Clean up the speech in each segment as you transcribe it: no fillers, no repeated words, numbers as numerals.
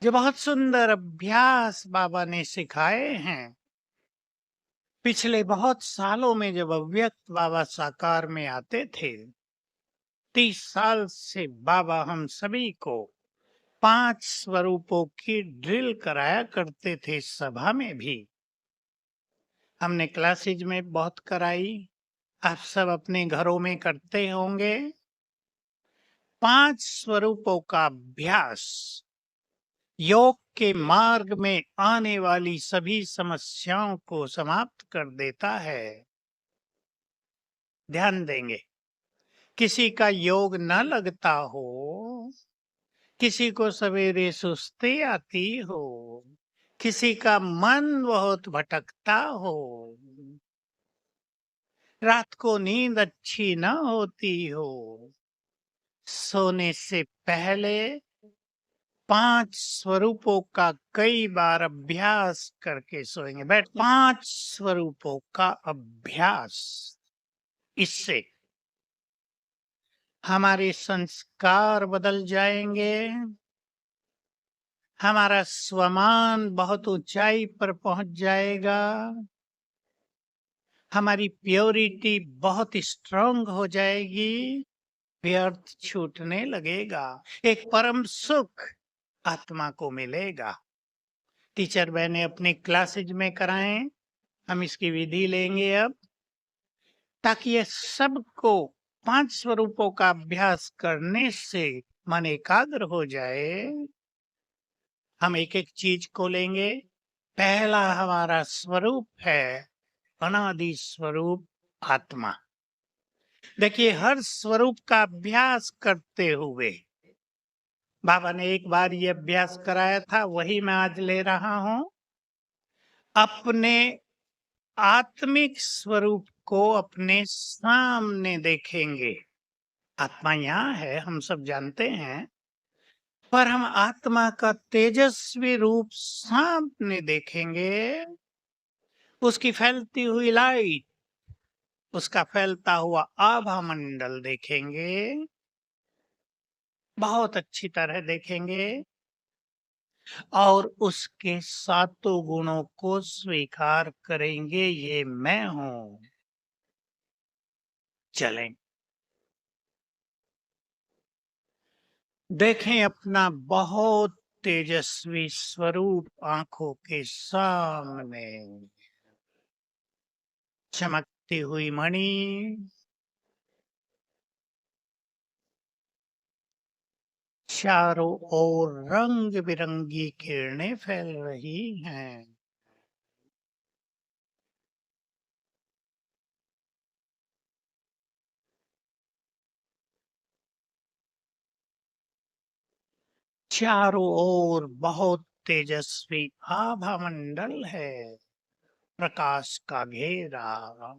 जो बहुत सुंदर अभ्यास बाबा ने सिखाए हैं। पिछले बहुत सालों में जब अव्यक्त बाबा साकार में आते थे, 30 साल से बाबा हम सभी को 5 स्वरूपों की ड्रिल कराया करते थे। सभा में भी हमने क्लासेज में बहुत कराई, आप सब अपने घरों में करते होंगे। 5 स्वरूपों का अभ्यास योग के मार्ग में आने वाली सभी समस्याओं को समाप्त कर देता है। ध्यान देंगे, किसी का योग न लगता हो, किसी को सवेरे सुस्ती आती हो, किसी का मन बहुत भटकता हो, रात को नींद अच्छी न होती हो, सोने से पहले 5 स्वरूपों का कई बार अभ्यास करके सोएंगे। 5 स्वरूपों का अभ्यास, इससे हमारे संस्कार बदल जाएंगे, हमारा स्वमान बहुत ऊंचाई पर पहुंच जाएगा, हमारी प्योरिटी बहुत स्ट्रांग हो जाएगी, व्यर्थ छूटने लगेगा, एक परम सुख आत्मा को मिलेगा। टीचर बहने अपने क्लासेज में कराएं, हम इसकी विधि लेंगे अब, ताकि ये सबको 5 स्वरूपों का अभ्यास करने से मन एकाग्र हो जाए। हम एक एक चीज को लेंगे। पहला हमारा स्वरूप है अनादि स्वरूप आत्मा। देखिए, हर स्वरूप का अभ्यास करते हुए बाबा ने एक बार ये अभ्यास कराया था, वही मैं आज ले रहा हूं। अपने आत्मिक स्वरूप को अपने सामने देखेंगे। आत्मा यहाँ है, हम सब जानते हैं, पर हम आत्मा का तेजस्वी रूप सामने देखेंगे। उसकी फैलती हुई लाइट, उसका फैलता हुआ आभा मंडल देखेंगे, बहुत अच्छी तरह देखेंगे, और उसके सातों गुणों को स्वीकार करेंगे, ये मैं हूं। चलें, देखें अपना बहुत तेजस्वी स्वरूप आंखों के सामने। चमकती हुई मणि, चारों ओर रंग बिरंगी किरणें फैल रही हैं। चारों ओर बहुत तेजस्वी आभा मंडल है, प्रकाश का घेरा।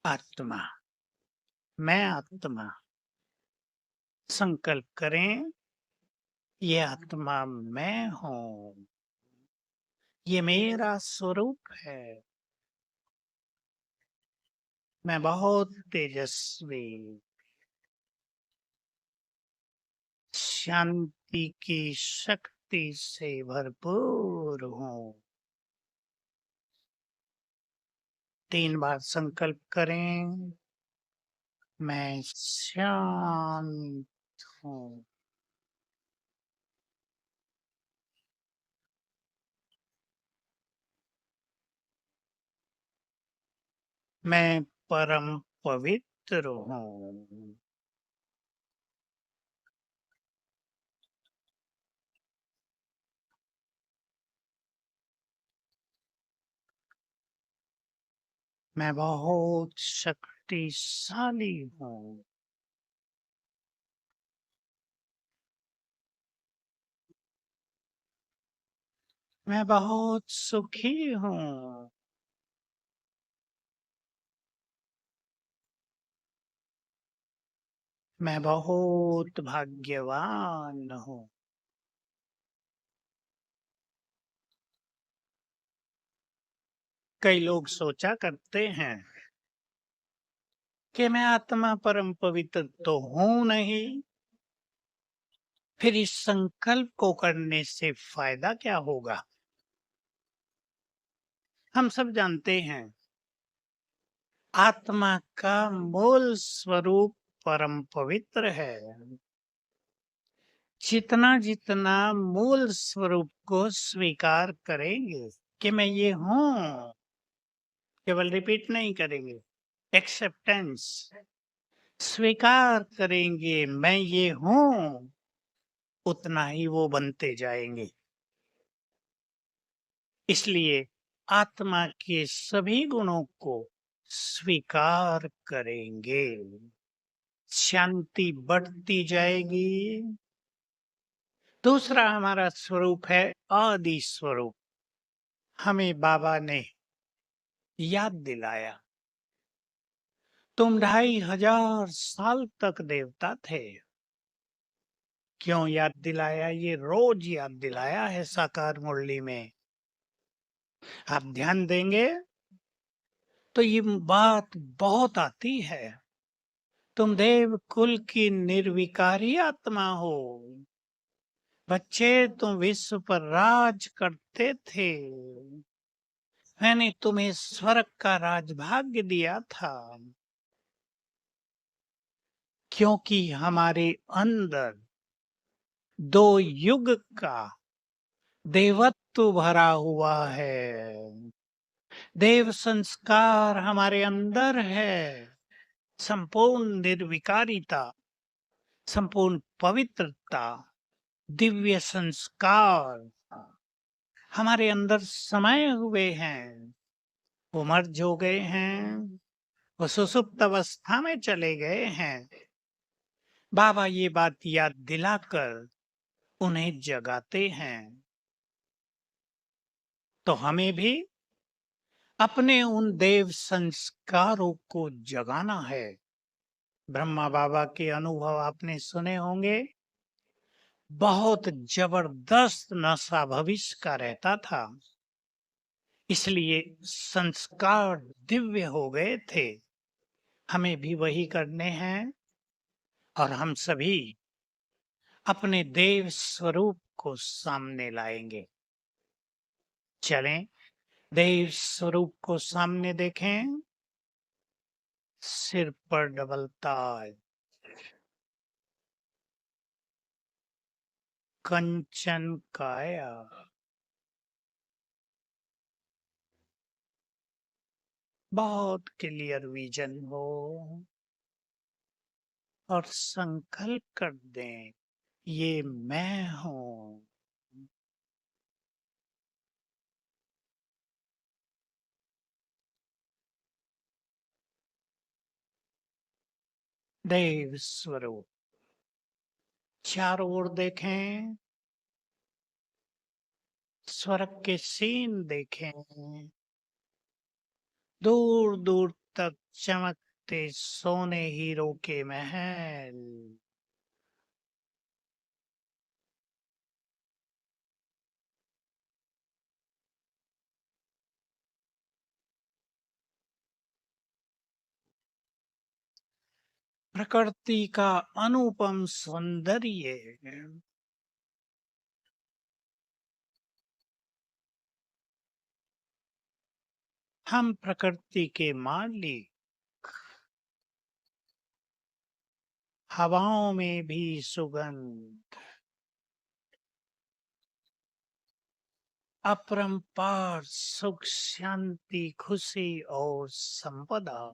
आत्मा, मैं आत्मा। संकल्प करें, ये आत्मा मैं हूं, ये मेरा स्वरूप है। मैं बहुत तेजस्वी, शांति की शक्ति से भरपूर हूं। 3 बार संकल्प करें, मैं शांत हूं। मैं परम पवित्र हूं। मैं बहुत शक्तिशाली हूं। मैं बहुत सुखी हूं। मैं बहुत भाग्यवान हूँ। कई लोग सोचा करते हैं कि मैं आत्मा परम पवित्र तो हूं नहीं, फिर इस संकल्प को करने से फायदा क्या होगा। हम सब जानते हैं आत्मा का मूल स्वरूप परम पवित्र है। जितना जितना मूल स्वरूप को स्वीकार करेंगे कि मैं ये हूं, केवल रिपीट नहीं करेंगे, एक्सेप्टेंस, स्वीकार करेंगे मैं ये हूं, उतना ही वो बनते जाएंगे। इसलिए आत्मा के सभी गुणों को स्वीकार करेंगे, शांति बढ़ती जाएगी। दूसरा हमारा स्वरूप है आदि स्वरूप। हमें बाबा ने याद दिलाया, तुम 2500 तक देवता थे। क्यों याद दिलाया? ये रोज याद दिलाया है साकार मुरली में। आप ध्यान देंगे तो ये बात बहुत आती है। तुम देव कुल की निर्विकारी आत्मा हो। बच्चे, तुम विश्व पर राज करते थे। मैंने तुम्हें स्वर्ग का राजभाग्य दिया था, क्योंकि हमारे अंदर 2 युग का देवत्व भरा हुआ है। देव संस्कार हमारे अंदर है। संपूर्ण निर्विकारिता, संपूर्ण पवित्रता, दिव्य संस्कार हमारे अंदर समाये हुए हैं। वो मर्ज हो गए हैं, वो सुसुप्त अवस्था में चले गए हैं। बाबा ये बात याद दिलाकर उन्हें जगाते हैं। तो हमें भी अपने उन देव संस्कारों को जगाना है। ब्रह्मा बाबा के अनुभव आपने सुने होंगे। बहुत जबरदस्त नशा भविष्य का रहता था, इसलिए संस्कार दिव्य हो गए थे। हमें भी वही करने हैं और हम सभी अपने देव स्वरूप को सामने लाएंगे। चलें, देव स्वरूप को सामने देखें। सिर पर डबल ताज, कंचन काया, बहुत क्लियर विजन हो और संकल्प कर दें, ये मैं हूं। देव स्वरूप चारों ओर देखें, स्वर्ग के सीन देखें, दूर दूर तक चमकते सोने हीरो के महल। प्रकृति का अनुपम सौंदर्य। हम प्रकृति के मालिक। हवाओं में भी सुगंध, अपरंपार सुख, शांति, खुशी और संपदा।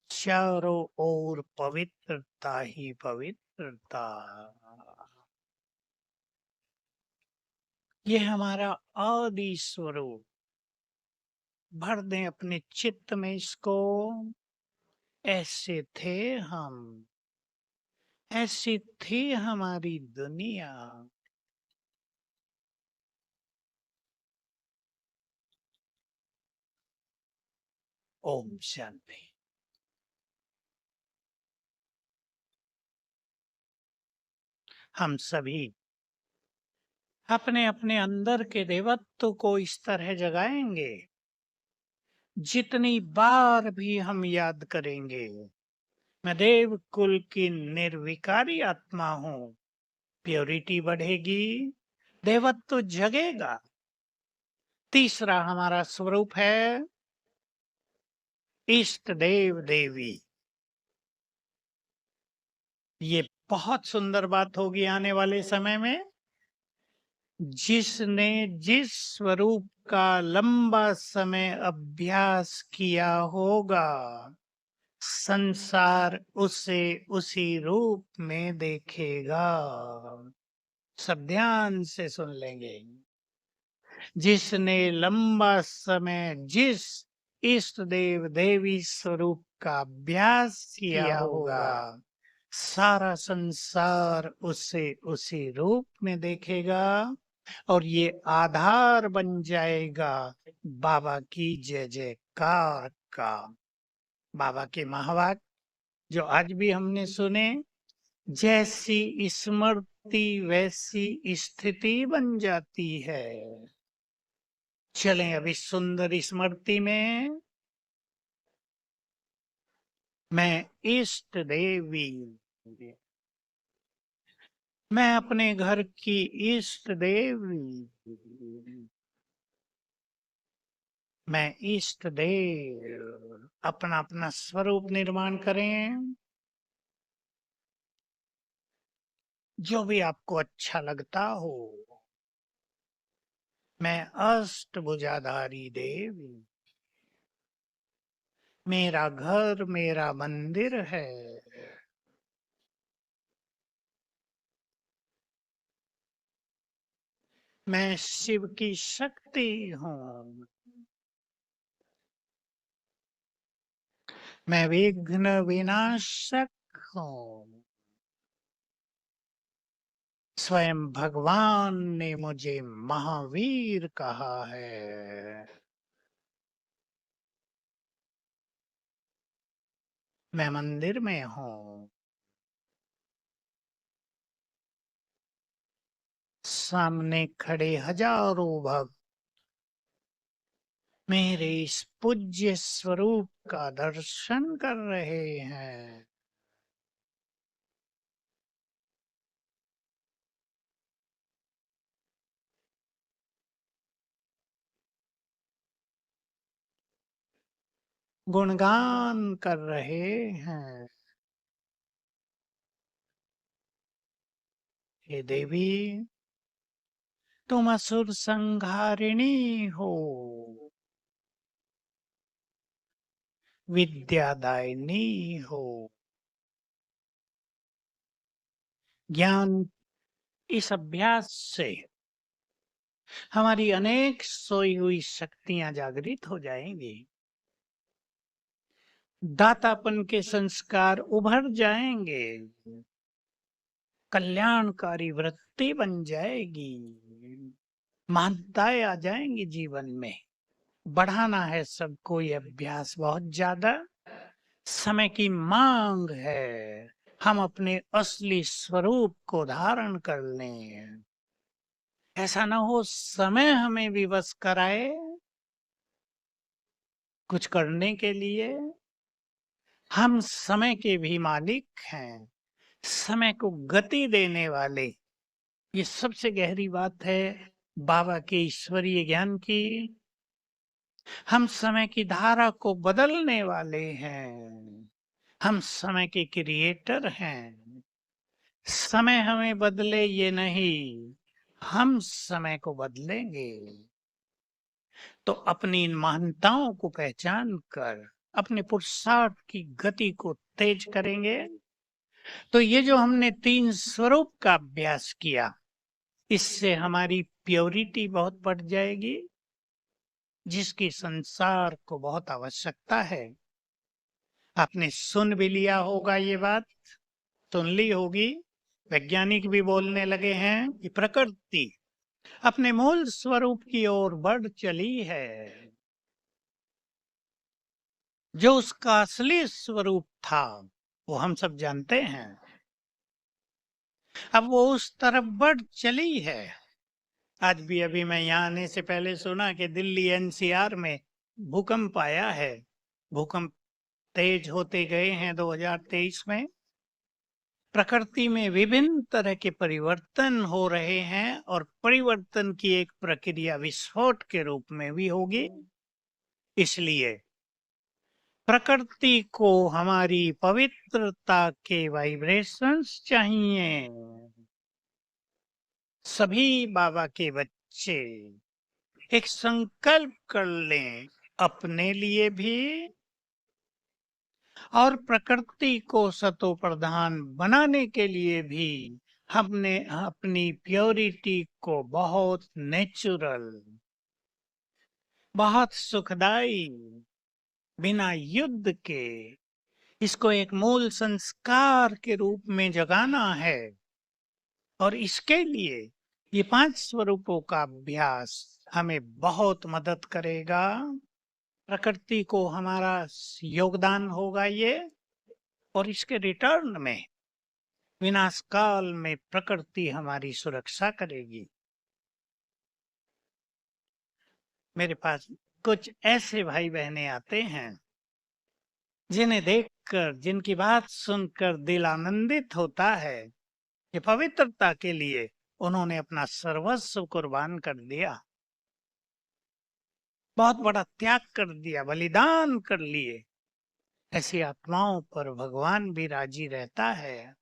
चारों ओर पवित्रता ही पवित्रता। ये हमारा आदि स्वरूप। भर दें अपने चित्त में इसको। ऐसे थे हम, ऐसी थी हमारी दुनिया। ओम शांति। हम सभी अपने अपने अंदर के देवत्व को इस तरह जगाएंगे, जितनी बार भी हम याद करेंगे, मैं देव कुल की निर्विकारी आत्मा हूँ, प्योरिटी बढ़ेगी, देवत्व जगेगा। तीसरा हमारा स्वरूप है इष्ट देव देवी। ये बहुत सुंदर बात होगी आने वाले समय में। जिसने जिस स्वरूप का लंबा समय अभ्यास किया होगा, संसार उसे उसी रूप में देखेगा। सब ध्यान से सुन लेंगे। जिसने लंबा समय जिस इष्ट देव देवी स्वरूप का अभ्यास किया होगा, सारा संसार उसे उसी रूप में देखेगा और ये आधार बन जाएगा बाबा की जय जयकार का। बाबा के महावाक्य जो आज भी हमने सुने, जैसी स्मृति वैसी स्थिति बन जाती है। चलें अभी सुंदर स्मृति में। मैं इष्ट देवी, मैं अपने घर की इष्ट देवी, मैं इष्ट देव। अपना अपना स्वरूप निर्माण करें, जो भी आपको अच्छा लगता हो। मैं अष्टभुजाधारी देवी, मेरा घर मेरा मंदिर है। मैं शिव की शक्ति हूँ। मैं विघ्न विनाशक हूँ। स्वयं भगवान ने मुझे महावीर कहा है। मैं मंदिर में हूँ। सामने खड़े हजारों भक्त मेरे इस पूज्य स्वरूप का दर्शन कर रहे हैं। गुणगान कर रहे हैं। हे देवी, तुम असुर संहारिणी हो, विद्यादायिनी हो। ज्ञान इस अभ्यास से हमारी अनेक सोई हुई शक्तियां जागृत हो जाएंगी। दातापन के संस्कार उभर जाएंगे। कल्याणकारी वृत्ति बन जाएगी। महानताएं आ जाएंगी जीवन में। बढ़ाना है सबको ये अभ्यास बहुत ज्यादा। समय की मांग है। हम अपने असली स्वरूप को धारण कर लें। ऐसा ना हो समय हमें विवश कराए कुछ करने के लिए। हम समय के भी मालिक हैं, समय को गति देने वाले। ये सबसे गहरी बात है बाबा के ईश्वरीय ज्ञान की। हम समय की धारा को बदलने वाले हैं। हम समय के क्रिएटर हैं। समय हमें बदले ये नहीं, हम समय को बदलेंगे। तो अपनी इन महानताओं को पहचान कर अपने पुरुषार्थ की गति को तेज करेंगे। तो ये जो हमने 3 स्वरूप का अभ्यास किया, इससे हमारी प्योरिटी बहुत बढ़ जाएगी, जिसकी संसार को बहुत आवश्यकता है। आपने सुन भी लिया होगा, ये बात सुन ली होगी। वैज्ञानिक भी बोलने लगे हैं कि प्रकृति अपने मूल स्वरूप की ओर बढ़ चली है। जो उसका असली स्वरूप था वो हम सब जानते हैं। अब वो उस तरफ बढ़ चली है। आज भी अभी मैं यहाँ आने से पहले सुना कि दिल्ली एनसीआर में भूकंप आया है। भूकंप तेज होते गए हैं 2023 में। प्रकृति में विभिन्न तरह के परिवर्तन हो रहे हैं और परिवर्तन की एक प्रक्रिया विस्फोट के रूप में भी होगी। इसलिए प्रकृति को हमारी पवित्रता के वाइब्रेशंस चाहिए। सभी बाबा के बच्चे एक संकल्प कर लें, अपने लिए भी और प्रकृति को सतो प्रधान बनाने के लिए भी। हमने अपनी प्योरिटी को बहुत नेचुरल, बहुत सुखदाई, बिना युद्ध के इसको एक मूल संस्कार के रूप में जगाना है। और इसके लिए ये 5 स्वरूपों का अभ्यास हमें बहुत मदद करेगा। प्रकृति को हमारा योगदान होगा ये, और इसके रिटर्न में विनाश काल में प्रकृति हमारी सुरक्षा करेगी। मेरे पास कुछ ऐसे भाई बहनें आते हैं जिन्हें देखकर, जिनकी बात सुनकर दिल आनंदित होता है कि पवित्रता के लिए उन्होंने अपना सर्वस्व कुर्बान कर दिया, बहुत बड़ा त्याग कर दिया, बलिदान कर लिए। ऐसी आत्माओं पर भगवान भी राजी रहता है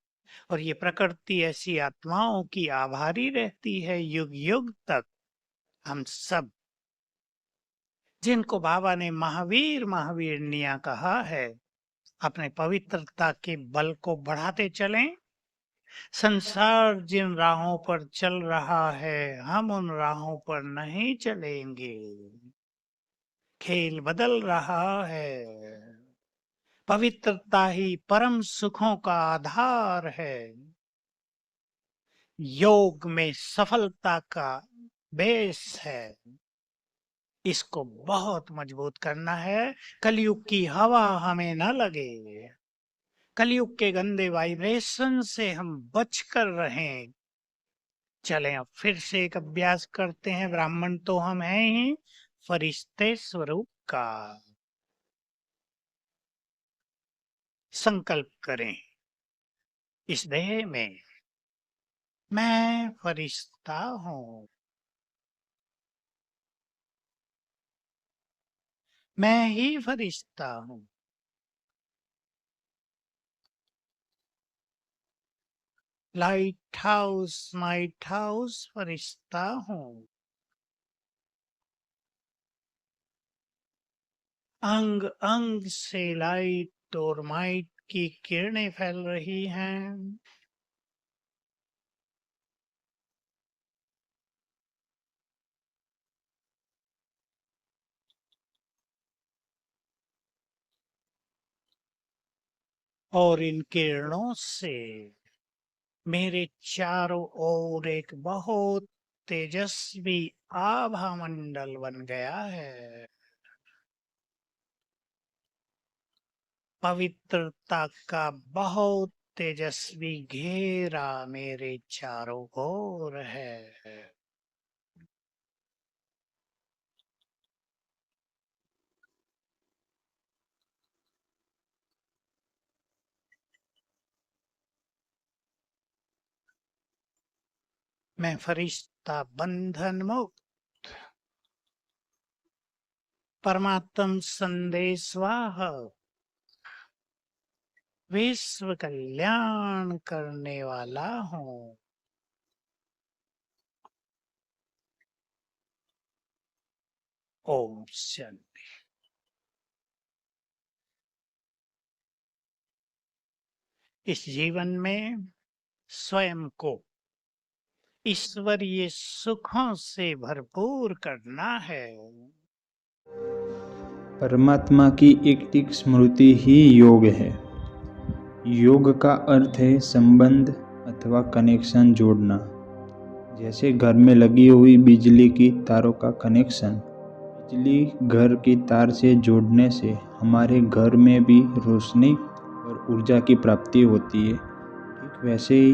और ये प्रकृति ऐसी आत्माओं की आभारी रहती है युग युग तक। हम सब जिनको बाबा ने महावीर महावीरनिया कहा है, अपने पवित्रता के बल को बढ़ाते चलें। संसार जिन राहों पर चल रहा है, हम उन राहों पर नहीं चलेंगे। खेल बदल रहा है। पवित्रता ही परम सुखों का आधार है। योग में सफलता का बेस है। इसको बहुत मजबूत करना है। कलयुग की हवा हमें न लगे। कलयुग के गंदे वाइब्रेशन से हम बचकर रहें। चलें अब फिर से एक अभ्यास करते हैं। ब्राह्मण तो हम हैं ही, फरिश्ते स्वरूप का संकल्प करें। इस देह में मैं फरिश्ता हूँ। मैं ही फरिश्ता हूँ। लाइट हाउस फरिश्ता हूँ। अंग अंग से लाइट और माइट की किरणें फैल रही हैं। और इन किरणों से मेरे चारों ओर एक बहुत तेजस्वी आभा मंडल बन गया है। पवित्रता का बहुत तेजस्वी घेरा मेरे चारों ओर है। मैं फरिश्ता बंधन मुक्त, परमात्म संदेशवाहक, विश्व कल्याण करने वाला हूँ। ओम शांति। इस जीवन में स्वयं को ईश्वरीय सुखों से भरपूर करना है। परमात्मा की एकटिक स्मृति ही योग है। योग का अर्थ है संबंध अथवा कनेक्शन जोड़ना। जैसे घर में लगी हुई बिजली की तारों का कनेक्शन बिजली घर की तार से जोड़ने से हमारे घर में भी रोशनी और ऊर्जा की प्राप्ति होती है। ठीक वैसे ही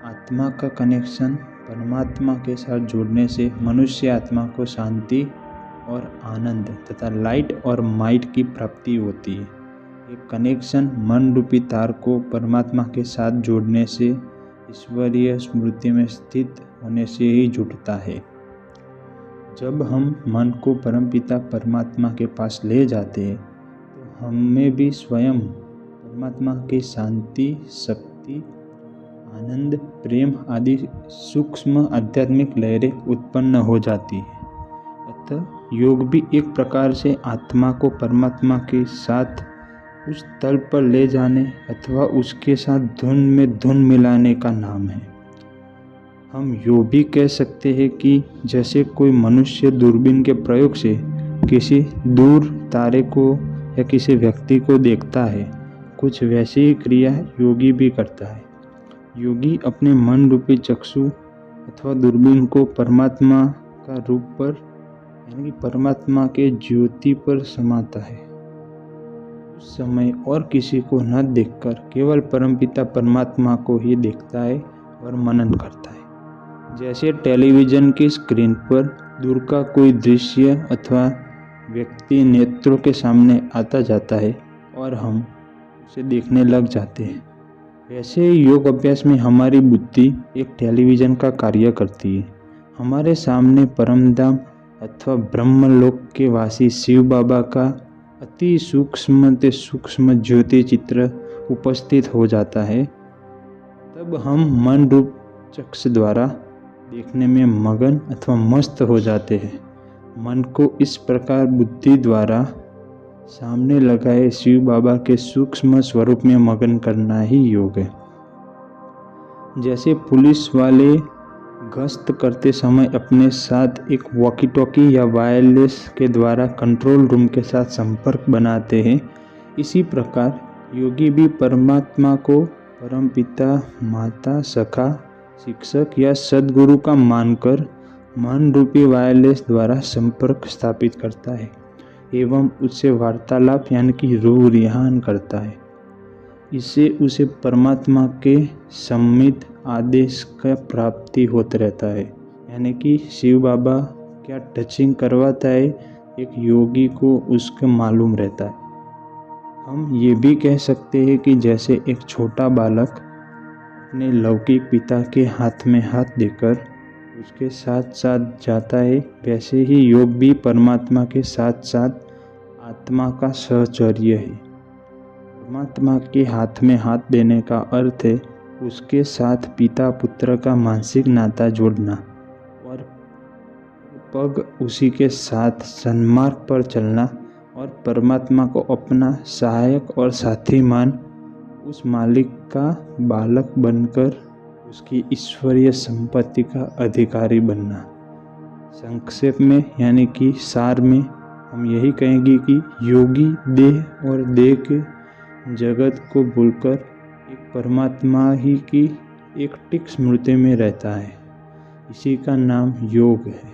आत्मा का कनेक्शन परमात्मा के साथ जोड़ने से मनुष्य आत्मा को शांति और आनंद तथा लाइट और माइट की प्राप्ति होती है। ये कनेक्शन मन रूपी तार को परमात्मा के साथ जोड़ने से ईश्वरीय स्मृति में स्थित होने से ही जुड़ता है। जब हम मन को परमपिता परमात्मा के पास ले जाते हैं तो हमें भी स्वयं परमात्मा की शांति, शक्ति, आनंद, प्रेम आदि सूक्ष्म आध्यात्मिक लहरें उत्पन्न हो जाती है। अतः योग भी एक प्रकार से आत्मा को परमात्मा के साथ उस तल पर ले जाने अथवा उसके साथ धुन में धुन मिलाने का नाम है। हम यूँ भी कह सकते हैं कि जैसे कोई मनुष्य दूरबीन के प्रयोग से किसी दूर तारे को या किसी व्यक्ति को देखता है, कुछ वैसी ही क्रिया योगी भी करता है। योगी अपने मन रूपी चक्षु अथवा दूरबीन को परमात्मा का रूप पर यानी कि परमात्मा के ज्योति पर समाता है। उस समय और किसी को न देखकर केवल परमपिता परमात्मा को ही देखता है और मनन करता है। जैसे टेलीविज़न की स्क्रीन पर दूर का कोई दृश्य अथवा व्यक्ति नेत्रों के सामने आता जाता है और हम उसे देखने लग जाते हैं, वैसे ही योग अभ्यास में हमारी बुद्धि एक टेलीविज़न का कार्य करती है। हमारे सामने परमधाम अथवा ब्रह्मलोक के वासी शिव बाबा का अति सूक्ष्म ज्योति चित्र उपस्थित हो जाता है। तब हम मन रूप चक्षु द्वारा देखने में मगन अथवा मस्त हो जाते हैं। मन को इस प्रकार बुद्धि द्वारा सामने लगाए शिव बाबा के सूक्ष्म स्वरूप में मगन करना ही योग है। जैसे पुलिस वाले गश्त करते समय अपने साथ एक वॉकी टॉकी या वायरलेस के द्वारा कंट्रोल रूम के साथ संपर्क बनाते हैं, इसी प्रकार योगी भी परमात्मा को परमपिता, माता, सखा, शिक्षक या सद्गुरु का मानकर मन रूपी वायरलेस द्वारा संपर्क स्थापित करता है एवं उससे वार्तालाप यानी कि रूह रिहान करता है। इससे उसे परमात्मा के सम्मित आदेश का प्राप्ति होता रहता है, यानी कि शिव बाबा क्या टचिंग करवाता है एक योगी को उसका मालूम रहता है। हम ये भी कह सकते हैं कि जैसे एक छोटा बालक अपने लौकिक पिता के हाथ में हाथ देकर उसके साथ साथ जाता है, वैसे ही योग भी परमात्मा के साथ साथ आत्मा का सहचर्य है। परमात्मा के हाथ में हाथ देने का अर्थ है उसके साथ पिता पुत्र का मानसिक नाता जोड़ना और पग उसी के साथ सन्मार्ग पर चलना और परमात्मा को अपना सहायक और साथी मान उस मालिक का बालक बनकर उसकी ईश्वरीय संपत्ति का अधिकारी बनना। संक्षेप में यानी कि सार में हम यही कहेंगे कि योगी देह और देह के जगत को भूलकर एक परमात्मा ही की एक टिक स्मृति में रहता है। इसी का नाम योग है।